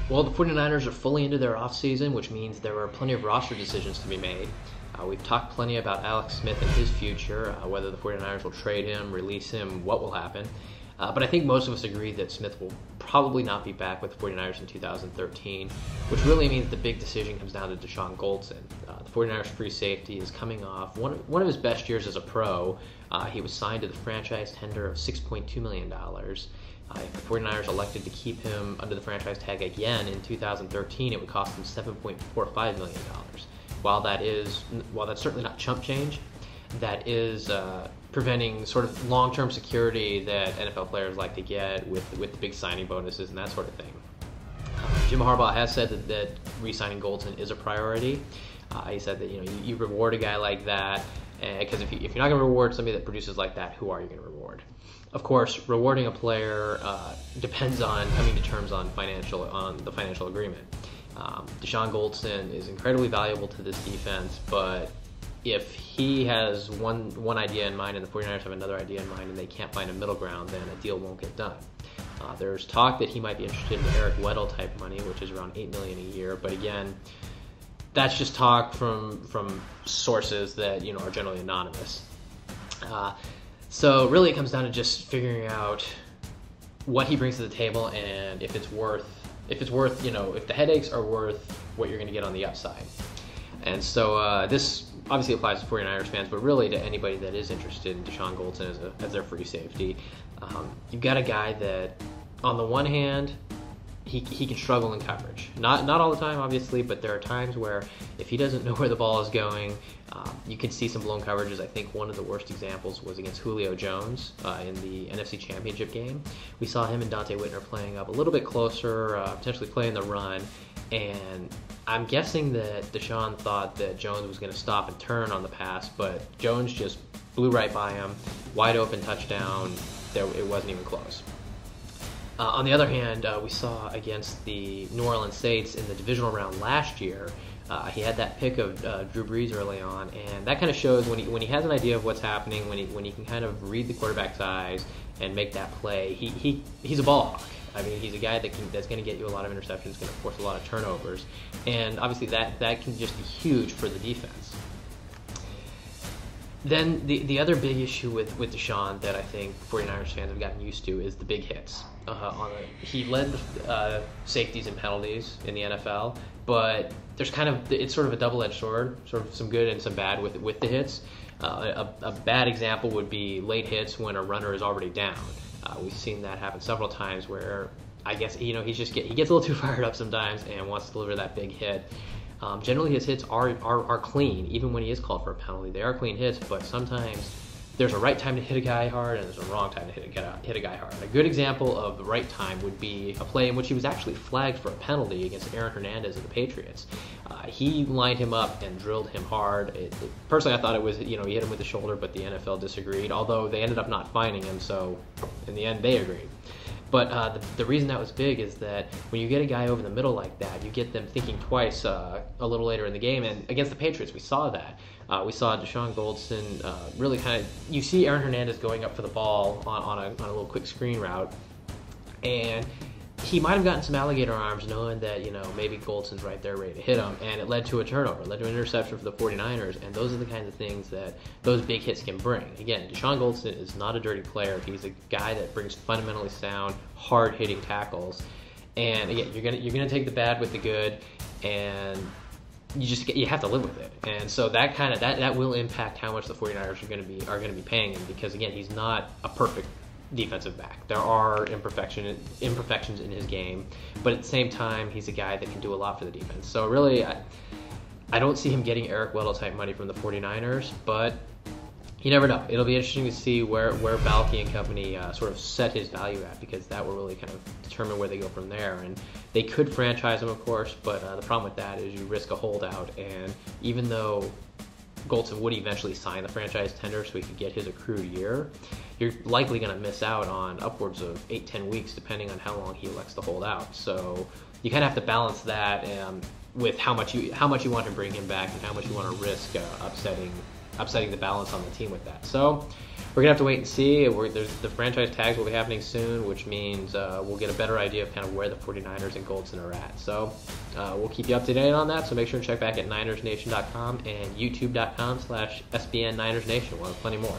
Well, the 49ers are fully into their offseason, which means there are plenty of roster decisions to be made. We've talked plenty about Alex Smith and his future, whether the 49ers will trade him, release him, what will happen. But I think most of us agree that Smith will probably not be back with the 49ers in 2013, which really means the big decision comes down to Dashon Goldson. The 49ers free safety is coming off one of his best years as a pro. He was signed to the franchise tender of $6.2 million. If the 49ers elected to keep him under the franchise tag again in 2013, it would cost them $7.45 million. While that's certainly not chump change, that is preventing sort of long-term security that NFL players like to get with the big signing bonuses and that sort of thing. Jim Harbaugh has said that re-signing Goldson is a priority. He said that you reward a guy like that, because if you're not going to reward somebody that produces like that, who are you going to reward? Of course, rewarding a player depends on coming to terms on the financial agreement. Dashon Goldson is incredibly valuable to this defense, but if he has one idea in mind and the 49ers have another idea in mind and they can't find a middle ground, then a deal won't get done. There's talk that he might be interested in Eric Weddle type money, which is around $8 million a year, but again, that's just talk from sources that are generally anonymous. So really, it comes down to just figuring out what he brings to the table and if the headaches are worth what you're going to get on the upside. And so this obviously applies to 49ers fans, but really to anybody that is interested in Dashon Goldson as their free safety. You've got a guy that, on the one hand, he can struggle in coverage. Not all the time, obviously, but there are times where if he doesn't know where the ball is going, you can see some blown coverages. I think one of the worst examples was against Julio Jones in the NFC Championship game. We saw him and Donte Whitner playing up a little bit closer, potentially playing the run, and I'm guessing that Dashon thought that Jones was going to stop and turn on the pass, but Jones just blew right by him, wide open touchdown. It wasn't even close. On the other hand, we saw against the New Orleans Saints in the divisional round last year, he had that pick of Drew Brees early on, and that kind of shows when he has an idea of what's happening, when he can kind of read the quarterback's eyes and make that play. He's a ball hawk. I mean, he's a guy that's going to get you a lot of interceptions, going to force a lot of turnovers, and obviously that can just be huge for the defense. Then the other big issue with Dashon that I think 49ers fans have gotten used to is the big hits. He led the safeties and penalties in the NFL, but it's sort of a double-edged sword, sort of some good and some bad with the hits. A bad example would be late hits when a runner is already down. We've seen that happen several times where I guess he gets a little too fired up sometimes and wants to deliver that big hit. Generally, his hits are clean, even when he is called for a penalty. They are clean hits, but sometimes there's a right time to hit a guy hard and there's a wrong time to hit a guy hard. A good example of the right time would be a play in which he was actually flagged for a penalty against Aaron Hernandez of the Patriots. He lined him up and drilled him hard. Personally, I thought it was, he hit him with the shoulder, but the NFL disagreed, although they ended up not finding him, so in the end, they agreed. But the reason that was big is that when you get a guy over the middle like that, you get them thinking twice a little later in the game. And against the Patriots, we saw that. We saw Dashon Goldson really you see Aaron Hernandez going up for the ball on a little quick screen route. And he might have gotten some alligator arms knowing that, maybe Goldson's right there ready to hit him. And it led to a turnover. It led to an interception for the 49ers. And those are the kinds of things that those big hits can bring. Again, Dashon Goldson is not a dirty player. He's a guy that brings fundamentally sound, hard-hitting tackles. And again, you're gonna take the bad with the good, and you have to live with it. And so that will impact how much the 49ers are gonna be paying him, because again, he's not a perfect defensive back. There are imperfections in his game, but at the same time, he's a guy that can do a lot for the defense. So really, I don't see him getting Eric Weddle type money from the 49ers, but you never know. It'll be interesting to see where Balke and company sort of set his value at, because that will really kind of determine where they go from there. And they could franchise him, of course, but the problem with that is you risk a holdout. And even though Goldson would eventually sign the franchise tender so he could get his accrued year, you're likely going to miss out on upwards of 8-10 weeks depending on how long he elects to hold out. So you kind of have to balance that with how much you want to bring him back and how much you want to risk upsetting the balance on the team with that. So we're gonna have to wait and see. The franchise tags will be happening soon, which means we'll get a better idea of kind of where the 49ers and Goldson are at. So we'll keep you up to date on that. So make sure to check back at NinersNation.com and YouTube.com/SBN Niners Nation. We'll have plenty more.